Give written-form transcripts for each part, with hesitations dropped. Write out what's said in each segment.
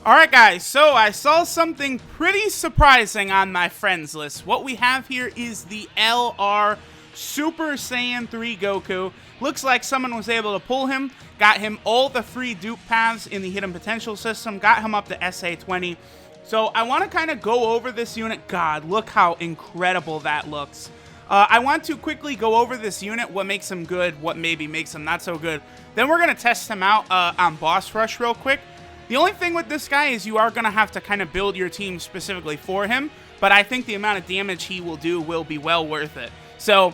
Alright guys, so I saw something pretty surprising on my friends list. What we have here is the LR Super Saiyan 3 Goku. Looks like someone was able to pull him, got him all the free dupe paths in the hidden potential system, got him up to SA20. So I want to kind of go over this unit. God, look how incredible that looks. I want to quickly go over this unit, what makes him good, what maybe makes him not so good. Then we're going to test him out on Boss Rush real quick. The only thing with this guy is you are going to have to kind of build your team specifically for him, but I think the amount of damage he will do will be well worth it. So,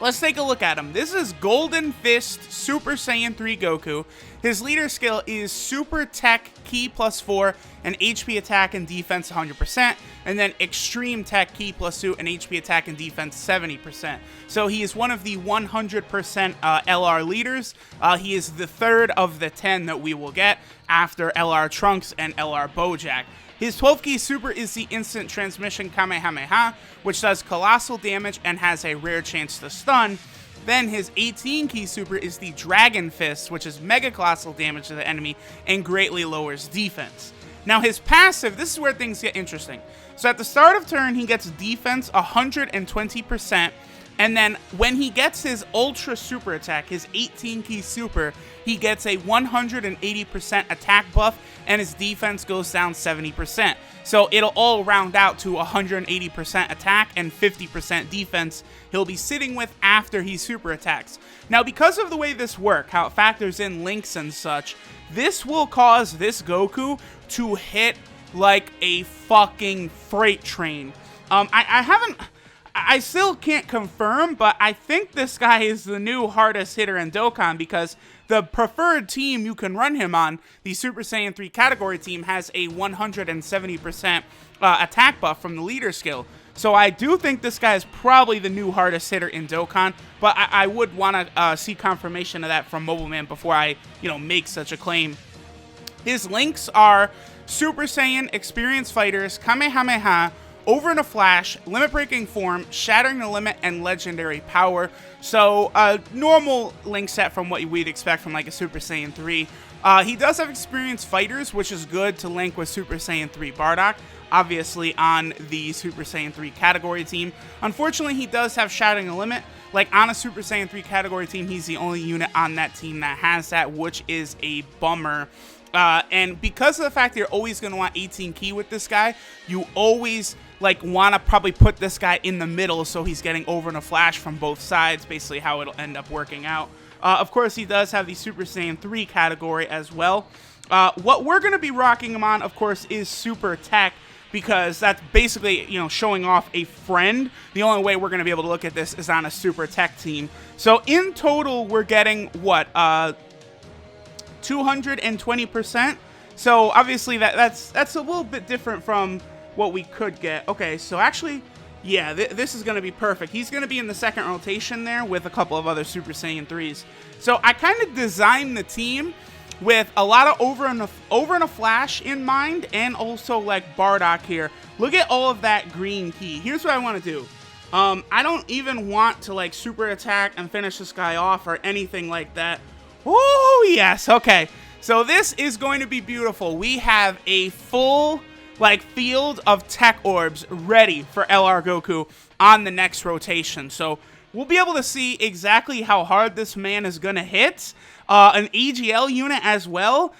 let's take a look at him. This is Golden Fist Super Saiyan 3 Goku. His leader skill is Super Tech Ki +4 and HP attack and defense 100%, and then Extreme Tech Ki +2 and HP attack and defense 70%. So he is one of the 100% LR leaders. He is the third of the 10 that we will get after LR Trunks and LR Bojack. His 12 key super is the Instant Transmission Kamehameha, which does colossal damage and has a rare chance to stun. Then his 18 key super is the Dragon Fist, which is mega colossal damage to the enemy and greatly lowers defense. Now his passive, this is where things get interesting. So at the start of turn, he gets defense 120%, and then when he gets his ultra super attack, his 18 key super, he gets a 180% attack buff and his defense goes down 70%. So it'll all round out to 180% attack and 50% defense he'll be sitting with after he super attacks. Now because of the way this works, how it factors in links and such, this will cause this Goku to hit like a fucking freight train. I still can't confirm, but I think this guy is the new hardest hitter in Dokkan because the preferred team you can run him on, the Super Saiyan 3 category team, has a 170% attack buff from the leader skill. So I do think this guy is probably the new hardest hitter in Dokkan, but I would want to see confirmation of that from Mobile Man before I, make such a claim. His links are Super Saiyan, Experienced Fighters, Kamehameha, Over in a Flash, Limit Breaking Form, Shattering the Limit, and Legendary Power. So, a normal link set from what we'd expect from like a Super Saiyan 3. He does have Experienced Fighters, which is good to link with Super Saiyan 3 Bardock, obviously on the Super Saiyan 3 category team. Unfortunately, he does have Shattering the Limit. Like, on a Super Saiyan 3 category team, he's the only unit on that team that has that, which is a bummer. And because of the fact that you're always going to want 18 key with this guy, you always want to probably put this guy in the middle so he's getting Over in a Flash from both sides, basically how it'll end up working out. Of course, he does have the Super Saiyan 3 category as well. What we're going to be rocking him on, of course, is Super Tech, because that's basically, showing off a friend. The only way we're going to be able to look at this is on a Super Tech team. So in total, we're getting, what, 220%. So obviously that's a little bit different from what we could get. Okay, so actually, yeah, this is going to be perfect. He's going to be in the second rotation there with a couple of other Super Saiyan 3s. So I kind of designed the team with a lot of Over in a Flash in mind, and also like Bardock here. Look at all of that green key. Here's what I want to do. I don't even want to super attack and finish this guy off or anything like that. Oh, yes. Okay. So this is going to be beautiful. We have a full, field of tech orbs ready for LR Goku on the next rotation. So we'll be able to see exactly how hard this man is going to hit. An AGL unit as well.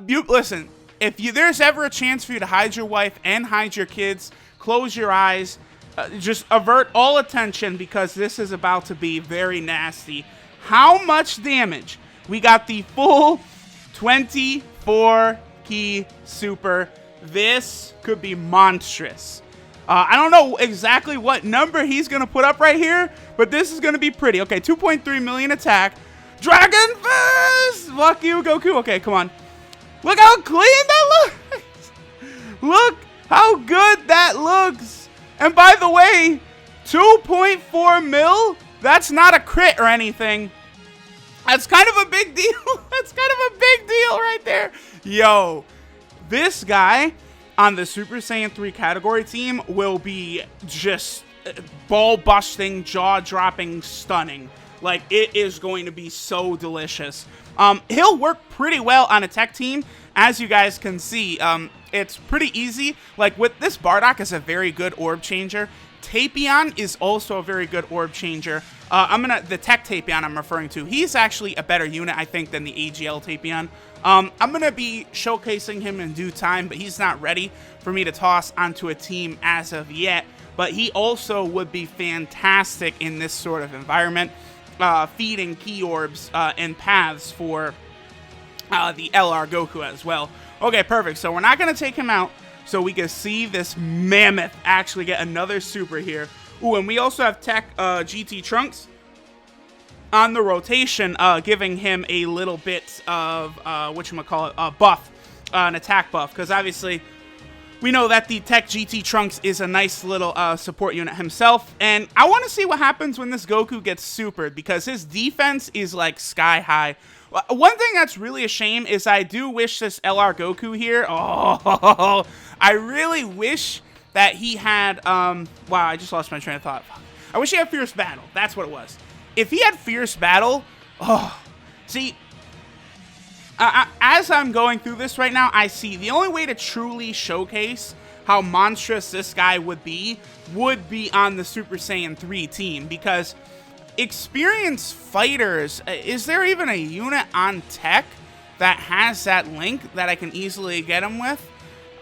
Listen, if there's ever a chance for you to hide your wife and hide your kids, close your eyes. Just avert all attention because this is about to be very nasty. How much damage? We got the full 24 key super. This could be monstrous. I don't know exactly what number he's going to put up right here, but this is going to be pretty. Okay, 2.3 million attack. Dragon Fist! Fuck you, Goku. Okay, come on. Look how clean that looks. Look how good that looks. And by the way, 2.4 mil? That's not a crit or anything. That's kind of a big deal. That's kind of a big deal right there. Yo, this guy on the Super Saiyan 3 category team will be just ball-busting, jaw-dropping, stunning. It is going to be so delicious. He'll work pretty well on a tech team as you guys can see, it's pretty easy. Like, with this Bardock is a very good orb changer. Tapion is also a very good orb changer. The Tech Tapion I'm referring to, he's actually a better unit, I think, than the AGL Tapion. I'm going to be showcasing him in due time, but he's not ready for me to toss onto a team as of yet. But he also would be fantastic in this sort of environment, feeding key orbs and paths for the LR Goku as well. Okay, perfect. So we're not going to take him out, so we can see this mammoth actually get another super here. Ooh, and we also have Tech GT Trunks on the rotation, giving him a little bit of, buff, an attack buff. Because obviously, we know that the Tech GT Trunks is a nice little support unit himself. And I want to see what happens when this Goku gets supered, because his defense is like sky high. One thing that's really a shame is I do wish this LR Goku here, I really wish that he had, wow, I just lost my train of thought. I wish he had Fierce Battle. That's what it was. If he had Fierce Battle, see, as I'm going through this right now, I see the only way to truly showcase how monstrous this guy would be on the Super Saiyan 3 team, because experienced fighters, is there even a unit on Tech that has that link that I can easily get him with?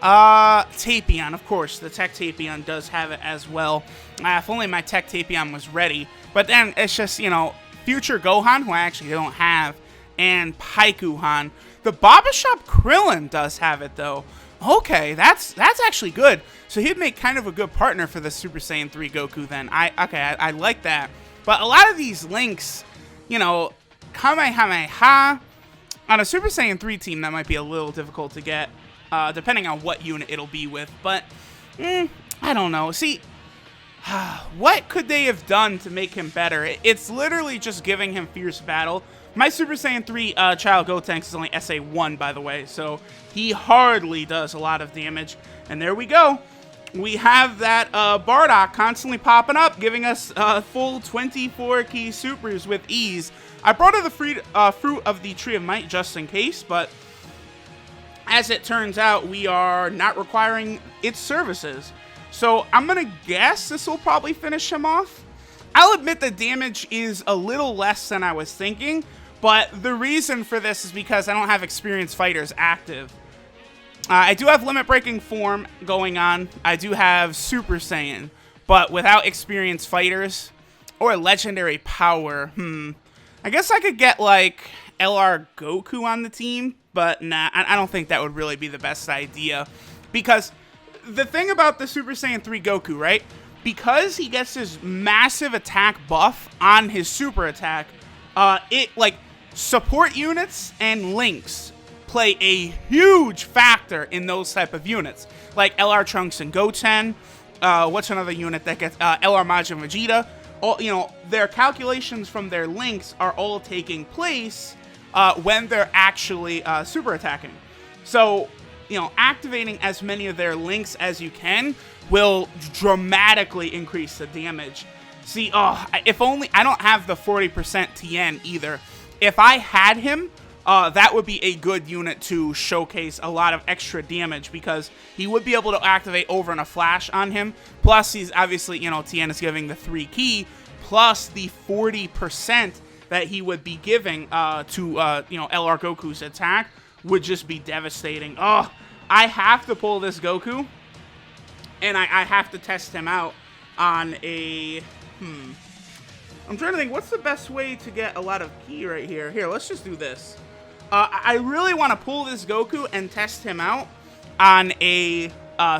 Tapion, of course. The Tech Tapion does have it as well. If only my Tech Tapion was ready. But then it's just, you know, Future Gohan, who I actually don't have, and Paikuhan. The Baba Shop Krillin does have it, though. Okay, that's actually good. So he'd make kind of a good partner for the Super Saiyan 3 Goku then. I like that. But a lot of these links, you know, Kamehameha, on a Super Saiyan 3 team, that might be a little difficult to get, depending on what unit it'll be with. But, I don't know. See, what could they have done to make him better? It's literally just giving him Fierce Battle. My Super Saiyan 3 Child Gotenks is only SA1, by the way, so he hardly does a lot of damage. And there we go. We have that Bardock constantly popping up, giving us full 24 key supers with ease. I brought her the fruit of the Tree of Might just in case, but as it turns out, we are not requiring its services. So I'm going to guess this will probably finish him off. I'll admit the damage is a little less than I was thinking, but the reason for this is because I don't have experienced fighters active. I do have limit breaking form going on. I do have Super Saiyan, but without experienced fighters or legendary power, I guess I could get like LR Goku on the team, but nah, I don't think that would really be the best idea. Because the thing about the Super Saiyan 3 Goku, right? Because he gets this massive attack buff on his super attack, support units and links play a huge factor in those type of units. Like LR Trunks and Goten, what's another unit that gets, LR Majin Vegeta. All, you know, their calculations from their links are all taking place when they're actually super attacking. So, you know, activating as many of their links as you can will dramatically increase the damage. See, if only, I don't have the 40% TN either. If I had him, that would be a good unit to showcase a lot of extra damage, because he would be able to activate over in a flash on him. Plus, he's obviously, you know, TN is giving the 3 key, plus the 40% that he would be giving to, you know, LR Goku's attack would just be devastating. I have to pull this Goku, and I have to test him out on a, I'm trying to think, what's the best way to get a lot of key right here? Here, let's just do this. I really want to pull this Goku and test him out on a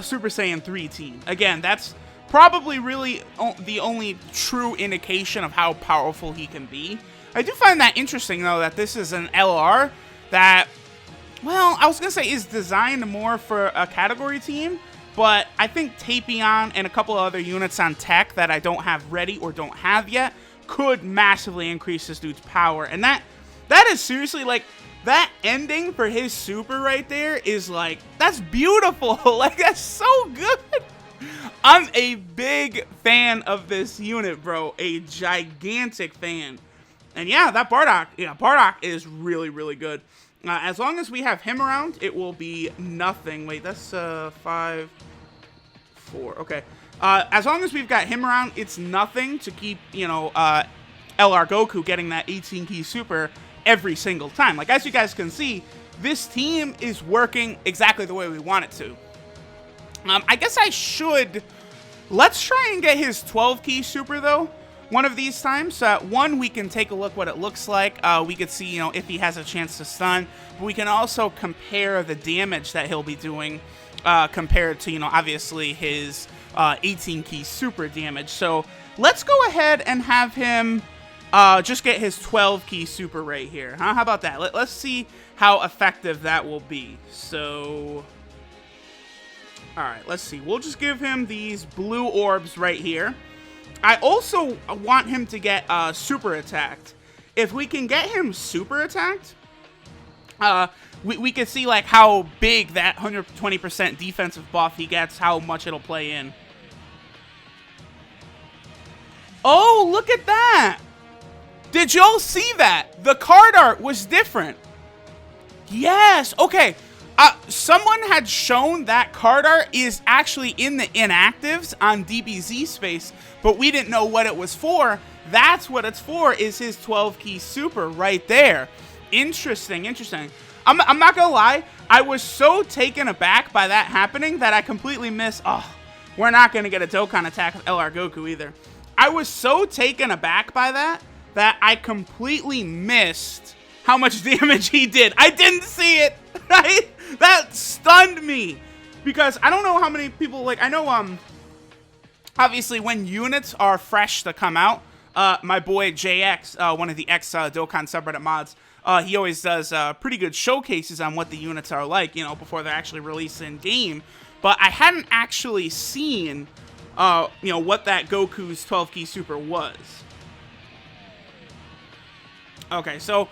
Super Saiyan 3 team. Again, that's probably really the only true indication of how powerful he can be. I do find that interesting, though, that this is an LR that, well, I was going to say is designed more for a category team, but I think Tapion and a couple of other units on Tech that I don't have ready or don't have yet could massively increase this dude's power. And that is seriously, like, that ending for his super right there is, like, that's beautiful. Like, that's so good. I'm a big fan of this unit, bro. A gigantic fan. And yeah, that Bardock, Bardock is really, really good. As long as we have him around, it will be nothing. Wait, that's 5, 4. Okay. As long as we've got him around, it's nothing to keep, you know, LR Goku getting that 18-key super every single time. Like, as you guys can see, this team is working exactly the way we want it to. I guess I should... Let's try and get his 12-key super, though, one of these times. One, we can take a look what it looks like. We could see, you know, if he has a chance to stun. But we can also compare the damage that he'll be doing compared to, you know, obviously his 18-key super damage. So let's go ahead and have him just get his 12-key super right here. Huh? How about that? Let's see how effective that will be. So... Alright, let's see. We'll just give him these blue orbs right here. I also want him to get super attacked. If we can get him super attacked, we can see like how big that 120% defensive buff he gets, how much it'll play in. Oh, look at that! Did y'all see that? The card art was different. Yes, okay. Someone had shown that card art is actually in the inactives on DBZ space, but we didn't know what it was for. That's what it's for, is his 12-key super right there. Interesting, interesting. I'm not gonna lie, I was so taken aback by that happening that I completely missed. Oh, we're not gonna get a Dokkan attack with LR Goku either. I was so taken aback by that I completely missed how much damage he did. I didn't see it, right? That stunned me, because I don't know how many people, like, I know, obviously when units are fresh to come out, my boy JX, one of the ex-Dokkan subreddit mods, he always does pretty good showcases on what the units are like, you know, before they're actually released in game. But I hadn't actually seen, you know, what that Goku's 12-key super was. Okay, so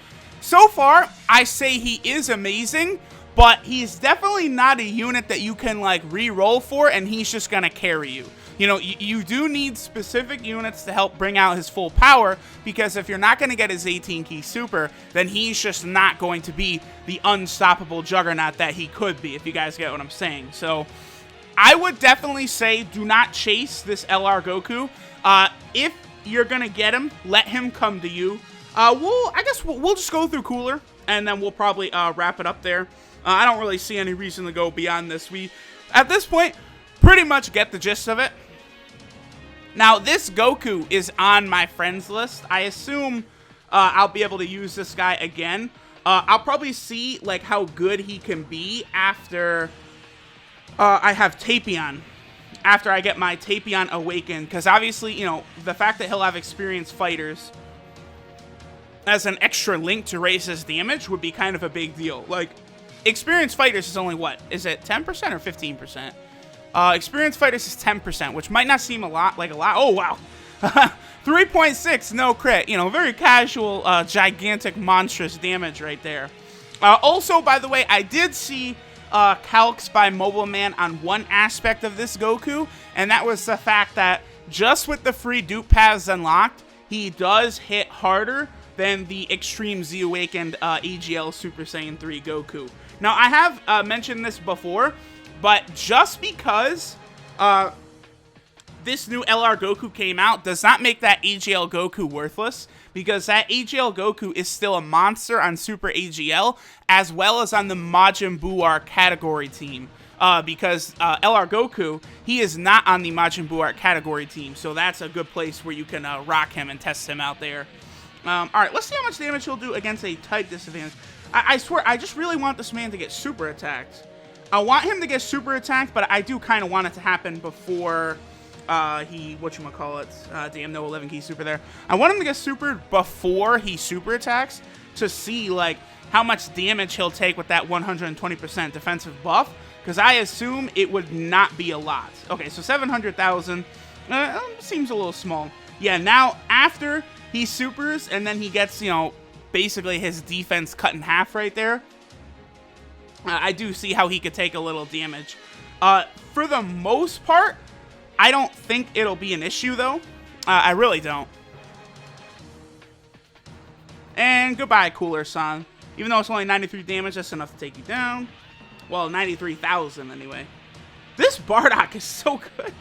far, I say he is amazing, but he's definitely not a unit that you can, like, re-roll for, and he's just gonna carry you. You know, you do need specific units to help bring out his full power, because if you're not gonna get his 18-key super, then he's just not going to be the unstoppable juggernaut that he could be, if you guys get what I'm saying. So, I would definitely say do not chase this LR Goku. If you're gonna get him, let him come to you. I guess we'll just go through Cooler, and then we'll probably wrap it up there. I don't really see any reason to go beyond this. We, at this point, pretty much get the gist of it. Now, this Goku is on my friends list. I assume I'll be able to use this guy again. I'll probably see like how good he can be after I have Tapion. After I get my Tapion awakened. Because obviously, you know, the fact that he'll have experienced fighters as an extra link to raise his damage would be kind of a big deal. Like, experienced fighters is only what? Is it 10% or 15%? Experienced fighters is 10%, which might not seem a lot. Oh, wow. 3.6, no crit. You know, very casual, gigantic, monstrous damage right there. Also, by the way, I did see calcs by Mobile Man on one aspect of this Goku, and that was the fact that just with the free dupe paths unlocked, he does hit harder than the Extreme Z Awakened AGL Super Saiyan 3 Goku. Now, I have mentioned this before, but just because this new LR Goku came out does not make that AGL Goku worthless, because that AGL Goku is still a monster on Super AGL, as well as on the Majin Buu Art category team. Because LR Goku, he is not on the Majin Buu Art category team, so that's a good place where you can rock him and test him out there. Alright, let's see how much damage he'll do against a type disadvantage. I swear, I just really want this man to get super attacked. I want him to get super attacked, but I do kind of want it to happen before he, damn, no 11-key super there. I want him to get supered before he super attacks to see, like, how much damage he'll take with that 120% defensive buff, because I assume it would not be a lot. Okay, so 700,000 seems a little small. Yeah, now, after he supers, and then he gets, you know, basically his defense cut in half right there, I do see how he could take a little damage. For the most part, I don't think it'll be an issue, though. I really don't. And goodbye, Cooler-san. Even though it's only 93 damage, that's enough to take you down. Well, 93,000 anyway. This Bardock is so good.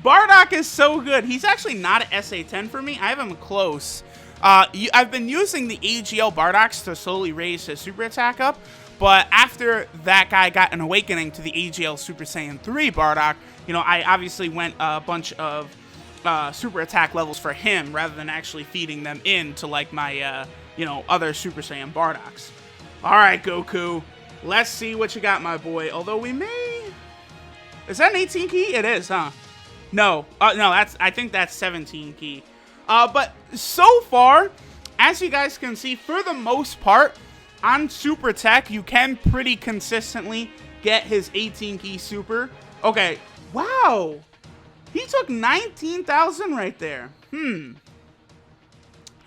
Bardock is so good. He's actually not an SA10 for me. I have him close. I've been using the AGL Bardocks to slowly raise his super attack up, but after that guy got an awakening to the AGL Super Saiyan 3 Bardock, you know, I obviously went a bunch of super attack levels for him rather than actually feeding them into like my, you know, other Super Saiyan Bardocks. All right, Goku, let's see what you got, my boy. Although we may... Is that an 18 key? It is, huh? No, no, I think that's 17 key. But so far, as you guys can see, for the most part, on Super Tech, you can pretty consistently get his 18 key super. Okay, wow. He took 19,000 right there.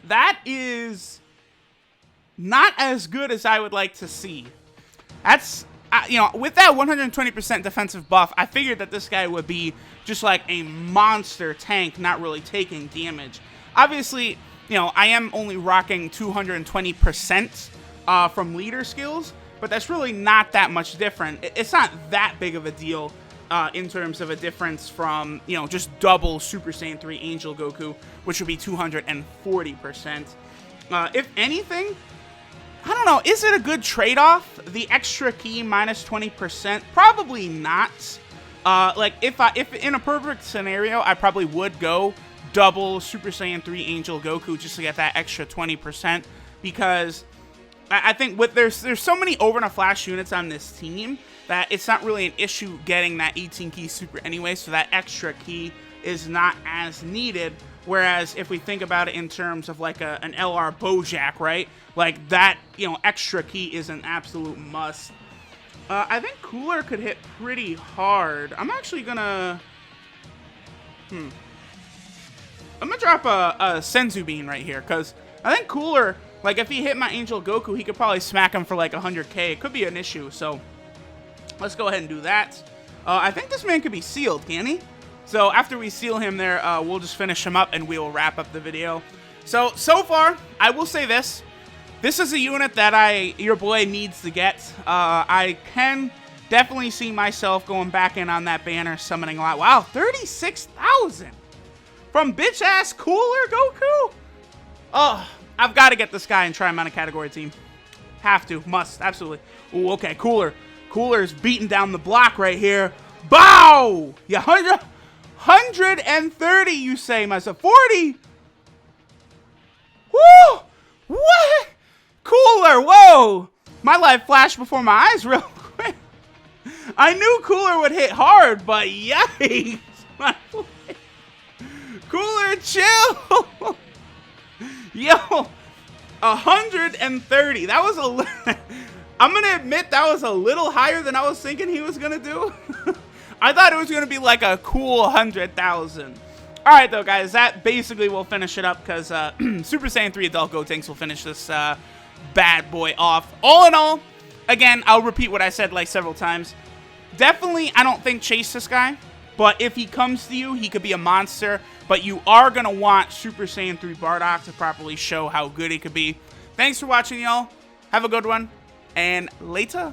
That is not as good as I would like to see. That's, you know, with that 120% defensive buff, I figured that this guy would be just like a monster tank, not really taking damage. Obviously, you know, I am only rocking 220% from leader skills, but that's really not that much different. It's not that big of a deal in terms of a difference from, you know, just double Super Saiyan 3 Angel Goku, which would be 240%. If anything, I don't know, is it a good trade-off? The extra key minus 20%? Probably not. Like, if in a perfect scenario, I probably would go double Super Saiyan 3 Angel Goku just to get that extra 20%, because I think with there's so many over and a flash units on this team that it's not really an issue getting that 18 key super anyway, so that extra key is not as needed. Whereas if we think about it in terms of like an LR Bojack, right? Like that, you know, extra key is an absolute must. I think Cooler could hit pretty hard. I'm actually gonna... I'm gonna drop a Senzu Bean right here, because I think Cooler, like if he hit my Angel Goku, he could probably smack him for like 100k. It could be an issue, so let's go ahead and do that. I think this man could be sealed, can he? So after we seal him there, we'll just finish him up and we will wrap up the video. So far, I will say this. This is a unit that your boy needs to get. I can definitely see myself going back in on that banner, summoning a lot. Wow, 36,000 from bitch-ass Cooler Goku? Oh, I've got to get this guy and try him on a category team. Have to, must, absolutely. Ooh, okay, Cooler. Cooler's beating down the block right here. Bow! Yeah, 130, you say, myself. 40! Woo! What? Cooler, whoa! My life flashed before my eyes real quick. I knew Cooler would hit hard, but yikes! Cooler, chill! Yo, 130. That was a little... I'm going to admit that was a little higher than I was thinking he was going to do. I thought it was going to be like a cool 100,000. All right, though, guys. That basically will finish it up because Super Saiyan 3 Adult Gotenks will finish this bad boy off. All in all, again, I'll repeat what I said like several times. Definitely, I don't think chase this guy. But if he comes to you, he could be a monster. But you are going to want Super Saiyan 3 Bardock to properly show how good he could be. Thanks for watching, y'all. Have a good one. And later.